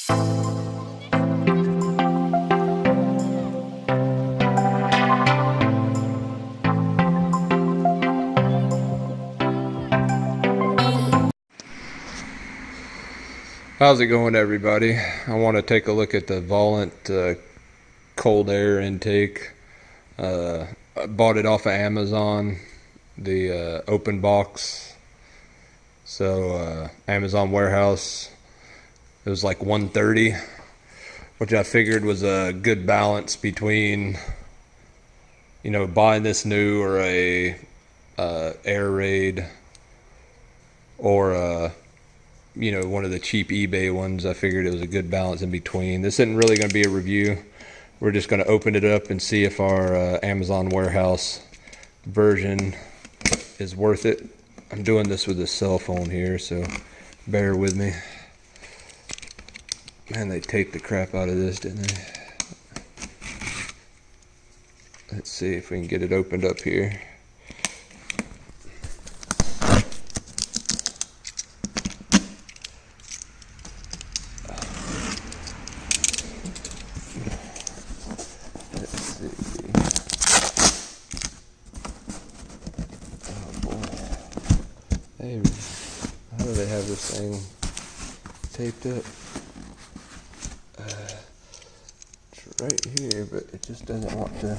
How's it going, everybody? I want to take a look at the Volant cold air intake. I bought it off of Amazon, the open box. So Amazon warehouse, it was like $130, which I figured was a good balance between, you know, buying this new or a air raid or you know, one of the cheap eBay ones. I figured it was a good balance in between. This isn't really going to be a review. We're just going to open it up and see if our Amazon warehouse version is worth it. I'm doing this with a cell phone here, so bear with me. Man, they taped the crap out of this, didn't they? Let's see if we can get it opened up here. Hey, how do they have this thing taped up? It's right here, but it just doesn't want to.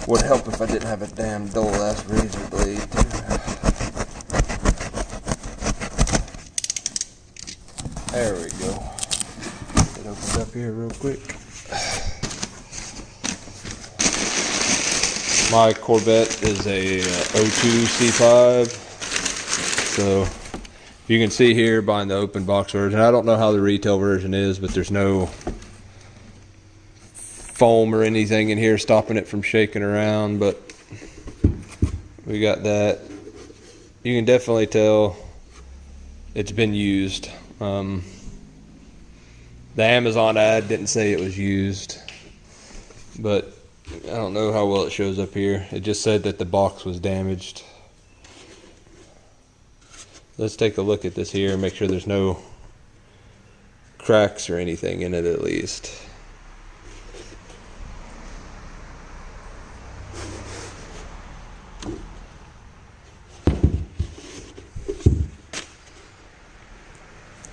Would help if I didn't have a damn dull ass razor blade too. There we go. Get it opened up here real quick. My Corvette is a 02 C5, so you can see here buying the open box version. I don't know how the retail version is, but there's no foam or anything in here stopping it from shaking around, but we got that. You can definitely tell it's been used. The Amazon ad didn't say it was used, but I don't know how well it shows up here. It just said that the box was damaged. Let's take a look at this here and make sure there's no cracks or anything in it at least.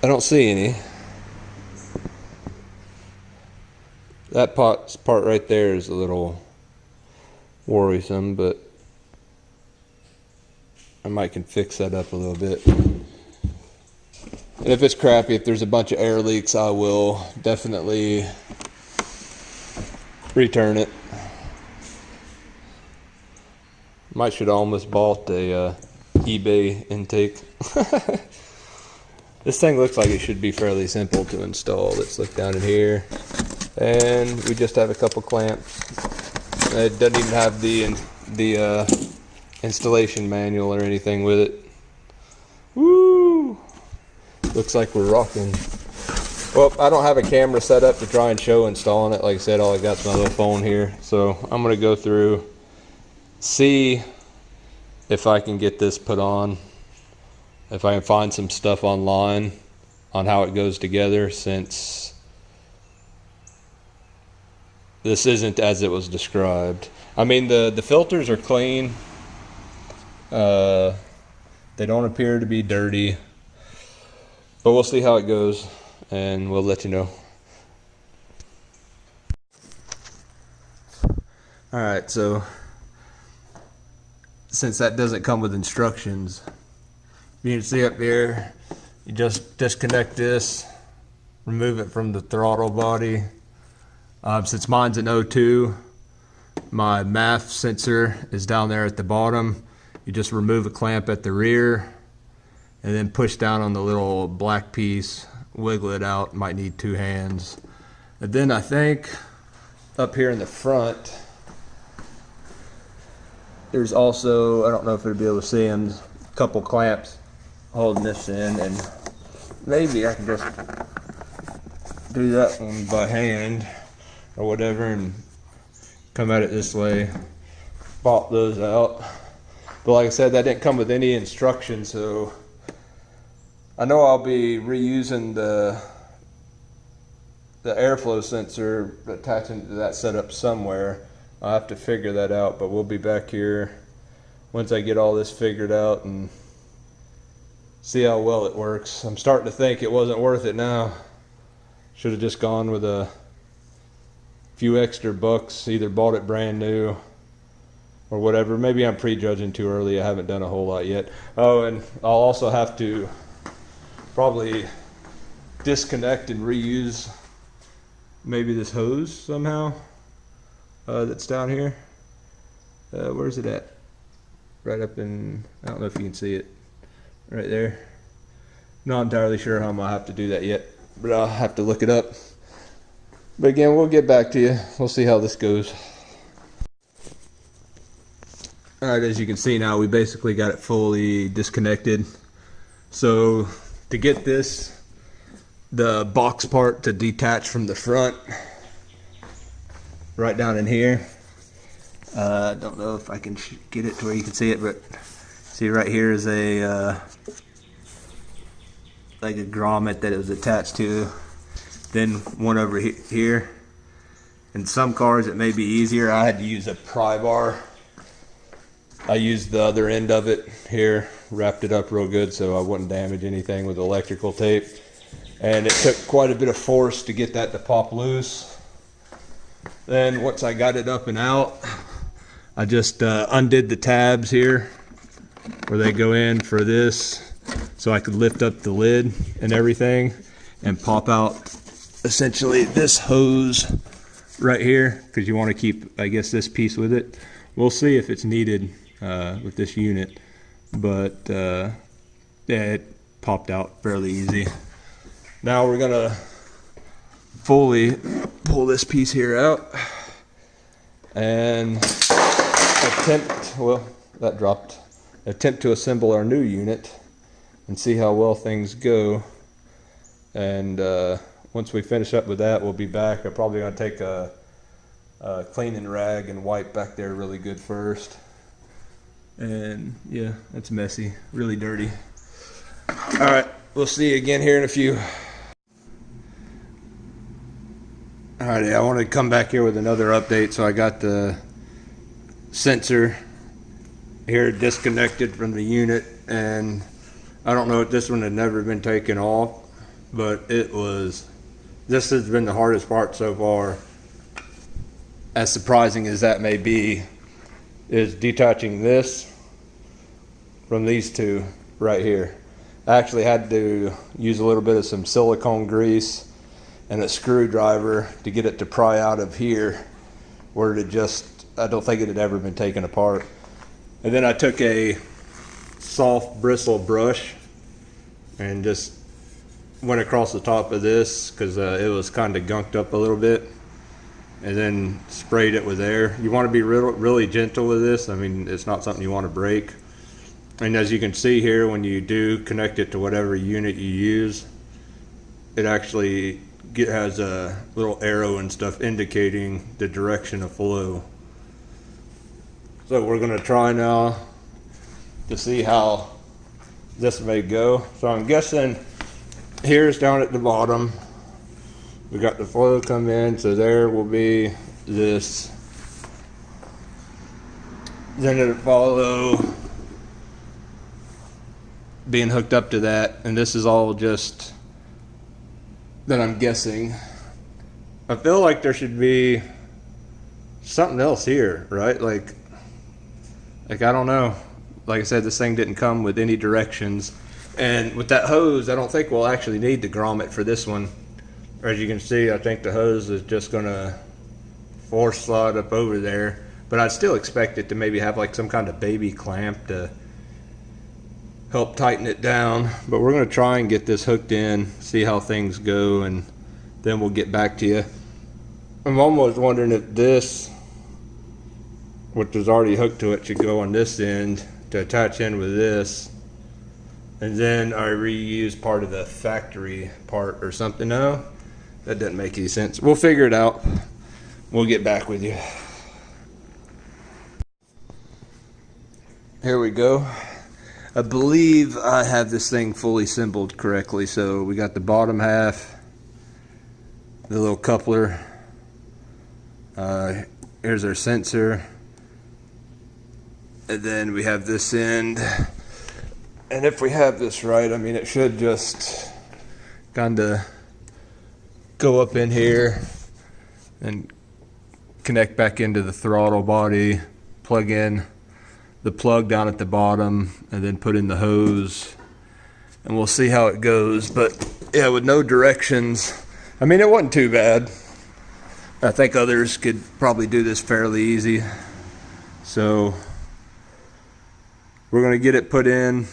I don't see any. That part right there is a little worrisome, but I might can fix that up a little bit. And if it's crappy, if there's a bunch of air leaks, I will definitely return it. Might should have almost bought a eBay intake. This thing looks like it should be fairly simple to install. Let's look down in here. And we just have a couple clamps. It doesn't even have the installation manual or anything with it. Woo! Looks like we're rocking. Well, I don't have a camera set up to try and show installing it. Like I said, all I got is my little phone here. So I'm gonna go through, see if I can get this put on. If I can find some stuff online on how it goes together, since this isn't as it was described. I mean, the filters are clean. They don't appear to be dirty. But we'll see how it goes, and we'll let you know. Alright, so since that doesn't come with instructions, you can see up here, you just disconnect this, remove it from the throttle body. Since mine's an 02, my MAF sensor is down there at the bottom. You just remove a clamp at the rear and then push down on the little black piece, wiggle it out. Might need two hands. And then I think up here in the front, there's also, I don't know if it'll be able to see them, a couple clamps holding this in, and maybe I can just do that one by hand or whatever and come at it this way, pop those out. But like I said, that didn't come with any instructions, so I know I'll be reusing the airflow sensor, attaching to that setup somewhere. I'll have to figure that out, but we'll be back here once I get all this figured out and see how well it works. I'm starting to think it wasn't worth it now. Should have just gone with a few extra bucks, either bought it brand new or whatever. Maybe I'm prejudging too early. I haven't done a whole lot yet. Oh, and I'll also have to probably disconnect and reuse maybe this hose somehow that's down here. Where's it at? Right up in, I don't know if you can see it, right there. Not entirely sure how I'm gonna have to do that yet, but I'll have to look it up. But again, we'll get back to you. We'll see how this goes. Alright, as you can see now, we basically got it fully disconnected. So to get this, the box part to detach from the front, right down in here. I don't know if I can get it to where you can see it, but see right here is a like a grommet that it was attached to. Then one over here. In some cars it may be easier. I had to use a pry bar. I used the other end of it here, wrapped it up real good so I wouldn't damage anything with electrical tape. And it took quite a bit of force to get that to pop loose. Then once I got it up and out, I just undid the tabs here where they go in for this, so I could lift up the lid and everything and pop out essentially this hose right here, because you want to keep, I guess, this piece with it. We'll see if it's needed with this unit, but yeah, it popped out fairly easy. Now we're gonna fully pull this piece here out and attempt to assemble our new unit and see how well things go. And once we finish up with that, we'll be back. I'm probably gonna take a cleaning rag and wipe back there really good first. And yeah, it's messy, really dirty. All right, we'll see you again here in a few. Alrighty, I want to come back here with another update. So I got the sensor here disconnected from the unit, and I don't know if this one had never been taken off, but this has been the hardest part so far. As surprising as that may be, is detaching this from these two right here. I actually had to use a little bit of some silicone grease and a screwdriver to get it to pry out of here, where it just, I don't think it had ever been taken apart. And then I took a soft bristle brush and just went across the top of this, because it was kind of gunked up a little bit, and then sprayed it with air. You want to be really gentle with this. I mean, it's not something you want to break. And as you can see here, when you do connect it to whatever unit you use, it actually has a little arrow and stuff indicating the direction of flow. So we're going to try now to see how this may go. So I'm guessing here's down at the bottom. We got the flow come in, so there will be this. Then it'll follow being hooked up to that, and this is all just that I'm guessing. I feel like there should be something else here, right? Like I don't know. Like I said, this thing didn't come with any directions. And with that hose, I don't think we'll actually need the grommet for this one. As you can see, I think the hose is just gonna force slide up over there. But I'd still expect it to maybe have like some kind of baby clamp to help tighten it down. But we're gonna try and get this hooked in, see how things go, and then we'll get back to you. I'm almost wondering if this, which is already hooked to it, should go on this end to attach in with this, and then I reuse part of the factory part or something. No, that doesn't make any sense. We'll figure it out. We'll get back with you. Here we go. I believe I have this thing fully assembled correctly. So we got the bottom half, the little coupler. Here's our sensor. And then we have this end. And if we have this right, I mean, it should just kind of go up in here and connect back into the throttle body, plug in the plug down at the bottom, and then put in the hose, and we'll see how it goes. But yeah, with no directions, I mean, it wasn't too bad. I think others could probably do this fairly easy. So we're gonna get it put in,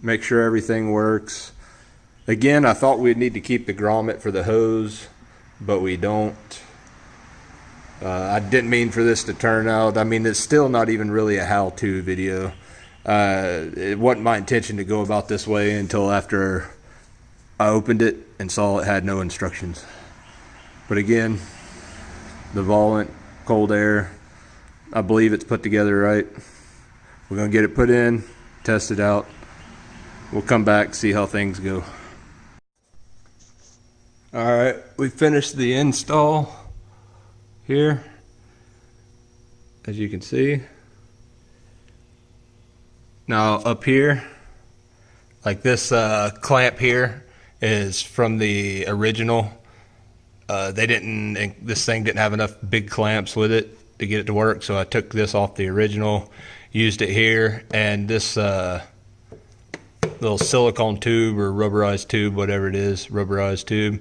make sure everything works. Again, I thought we'd need to keep the grommet for the hose, but we don't. I didn't mean for this to turn out. I mean, it's still not even really a how-to video. It wasn't my intention to go about this way until after I opened it and saw it had no instructions. But again, the Volant cold air, I believe it's put together right. We're gonna get it put in, test it out. We'll come back, see how things go. All right, we finished the install here, as you can see. Now up here, like this clamp here is from the original. This thing didn't have enough big clamps with it to get it to work, so I took this off the original, used it here, and this little silicone tube or rubberized tube, whatever it is, rubberized tube,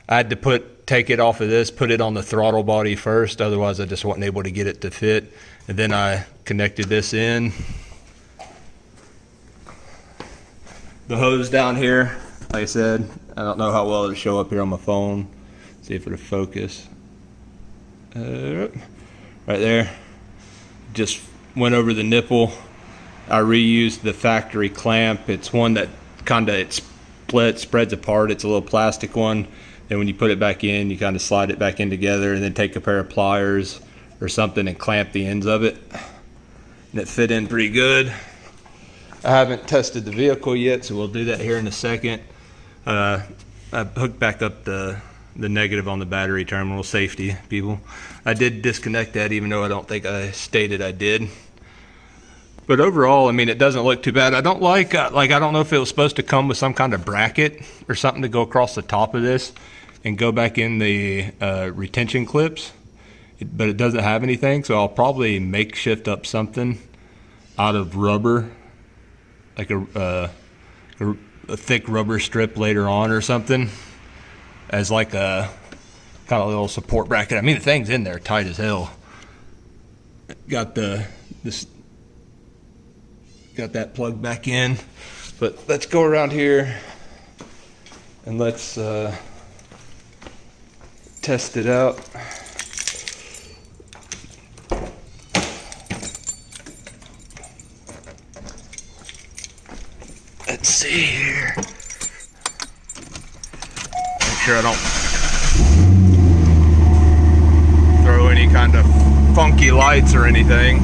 I had to take it off of this, put it on the throttle body first, otherwise I just wasn't able to get it to fit. And then I connected this in. The hose down here, like I said, I don't know how well it'll show up here on my phone. See if it'll focus. Right there. Just went over the nipple. I reused the factory clamp. It's one that spreads apart. It's a little plastic one. Then when you put it back in, you kind of slide it back in together and then take a pair of pliers or something and clamp the ends of it. And it fit in pretty good. I haven't tested the vehicle yet, so we'll do that here in a second. I hooked back up the negative on the battery terminal, safety people. I did disconnect that, even though I don't think I stated I did. But overall, I mean, it doesn't look too bad. I don't like I don't know if it was supposed to come with some kind of bracket or something to go across the top of this and go back in the retention clips, but it doesn't have anything, so I'll probably makeshift up something out of rubber, like a thick rubber strip later on or something, as like a kind of little support bracket. I mean, the thing's in there tight as hell. Got that plugged back in, but let's go around here and let's test it out. Let's see here. Make sure I don't throw any kind of funky lights or anything.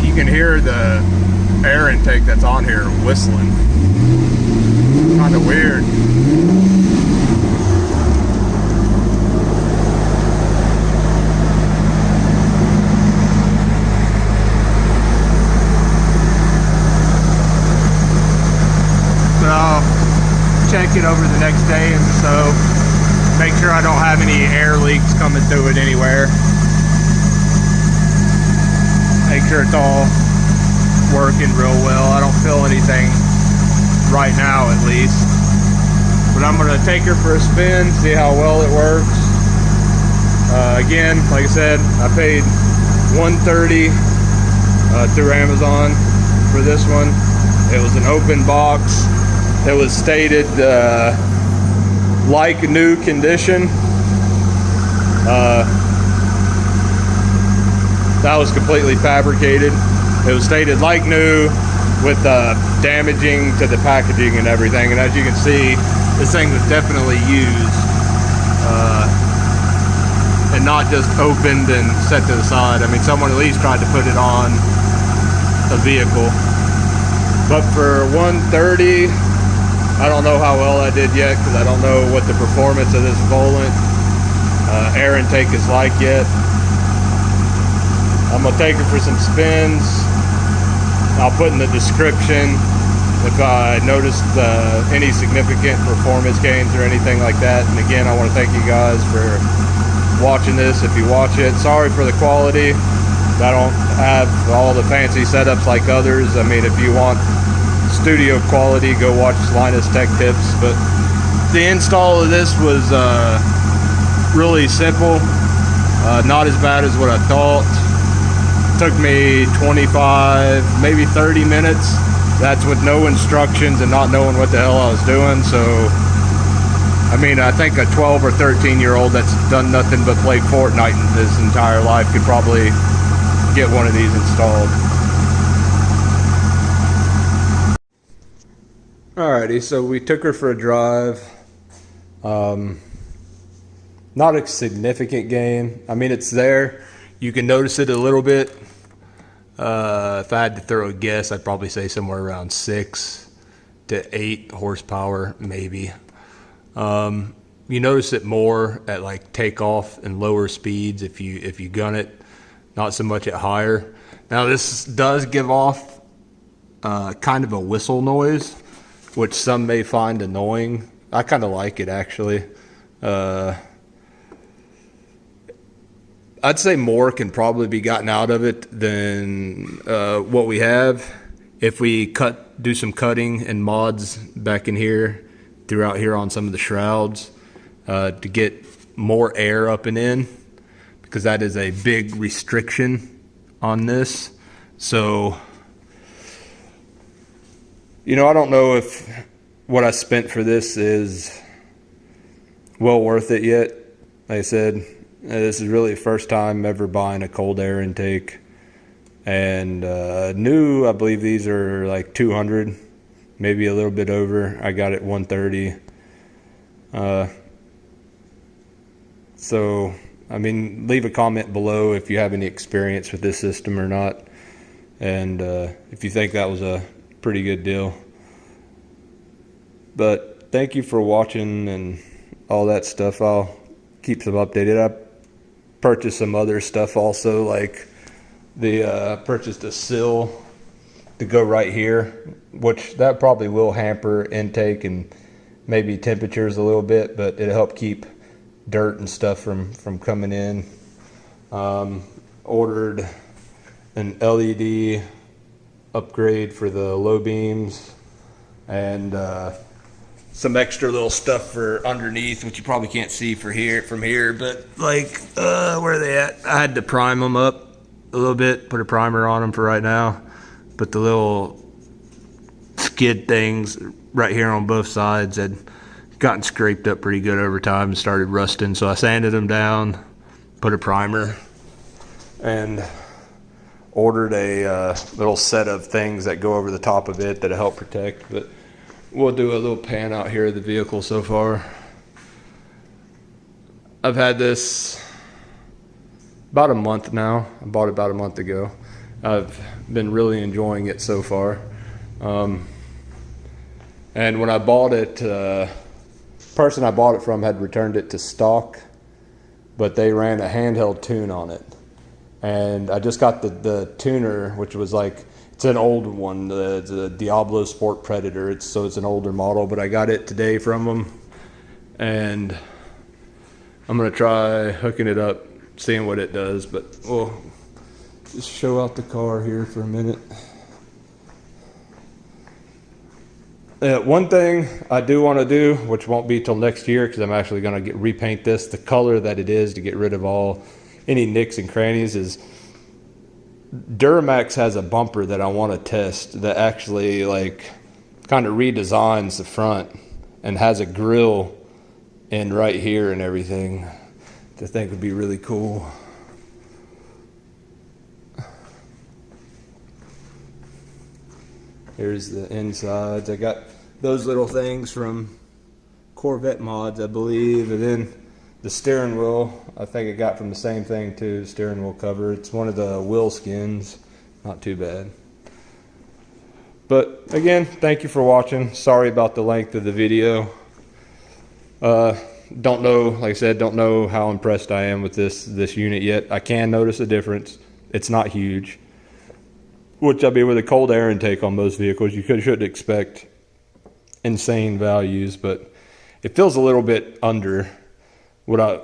You can hear the air intake that's on here whistling. Kind of weird. But I'll check it over the next day and so, make sure I don't have any air leaks coming through it anywhere. Make sure it's all working real well. I don't feel anything right now, at least. But I'm gonna take her for a spin, see how well it works. Again, like I said, I paid $130 through Amazon for this one. It was an open box. It was stated like new condition. That was completely fabricated. It was stated like new with damaging to the packaging and everything. And as you can see, this thing was definitely used and not just opened and set to the side. I mean, someone at least tried to put it on a vehicle. But for 130, I don't know how well I did yet, because I don't know what the performance of this Volant air intake is like yet. I'm gonna take it for some spins. I'll put in the description if I noticed any significant performance gains or anything like that. And again, I want to thank you guys for watching this. If you watch it, sorry for the quality. I don't have all the fancy setups like others. I mean, if you want studio quality, go watch Linus Tech Tips. But the install of this was really simple, not as bad as what I thought. Took me 25, maybe 30 minutes. That's with no instructions and not knowing what the hell I was doing. So, I mean, I think a 12 or 13-year-old that's done nothing but play Fortnite in his entire life could probably get one of these installed. Alrighty, so we took her for a drive. Not a significant gain. I mean, it's there. You can notice it a little bit. If I had to throw a guess, I'd probably say somewhere around 6 to 8 horsepower, maybe. You notice it more at like takeoff and lower speeds if you gun it, not so much at higher. Now this does give off kind of a whistle noise, which some may find annoying. I kind of like it, actually. I'd say more can probably be gotten out of it than what we have. If we do some cutting and mods back in here, throughout here on some of the shrouds, to get more air up and in, because that is a big restriction on this. So, you know, I don't know if what I spent for this is well worth it yet. Like I said, this is really the first time ever buying a cold air intake. And new, I believe these are like 200, maybe a little bit over. I got it 130. So, I mean, leave a comment below if you have any experience with this system or not. And if you think that was a pretty good deal. But thank you for watching and all that stuff. I'll keep them updated. I purchased some other stuff also, like purchased a sill to go right here, which that probably will hamper intake and maybe temperatures a little bit, but it'll help keep dirt and stuff from coming in. Ordered an LED upgrade for the low beams, and some extra little stuff for underneath, which you probably can't see from here, but like where are they at? I had to prime them up a little bit, put a primer on them for right now, but the little skid things right here on both sides had gotten scraped up pretty good over time and started rusting, so I sanded them down, put a primer, and ordered a little set of things that go over the top of it that'll help protect. But we'll do a little pan out here of the vehicle so far. I've had this about a month now. I bought it about a month ago. I've been really enjoying it so far. And when I bought it, person I bought it from had returned it to stock, but they ran a handheld tune on it. And I just got the tuner, which was like, it's an old one, the Diablo Sport Predator. So it's an older model, but I got it today from them, and I'm gonna try hooking it up, seeing what it does. But we'll just show out the car here for a minute. One thing I do want to do, which won't be till next year, because I'm actually going to repaint this the color that it is to get rid of any nicks and crannies, is Duramax has a bumper that I want to test that actually like kind of redesigns the front and has a grill in right here and everything, that I think would be really cool. Here's the insides. I got those little things from Corvette mods, I believe. And then the steering wheel, I think it got from the same thing too, the steering wheel cover. It's one of the wheel skins. Not too bad. But again, thank you for watching. Sorry about the length of the video. Don't know, like I said, don't know how impressed I am with this unit yet. I can notice a difference. It's not huge. Which, I mean, with a cold air intake on most vehicles, you shouldn't expect insane values, but it feels a little bit under what I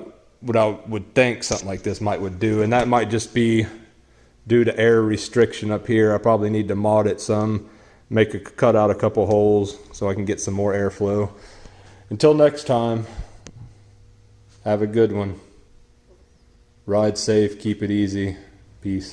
would think something like this would do, and that might just be due to air restriction up here. I probably need to mod it some, cut out a couple holes so I can get some more airflow. Until next time, have a good one. Ride safe, keep it easy. Peace.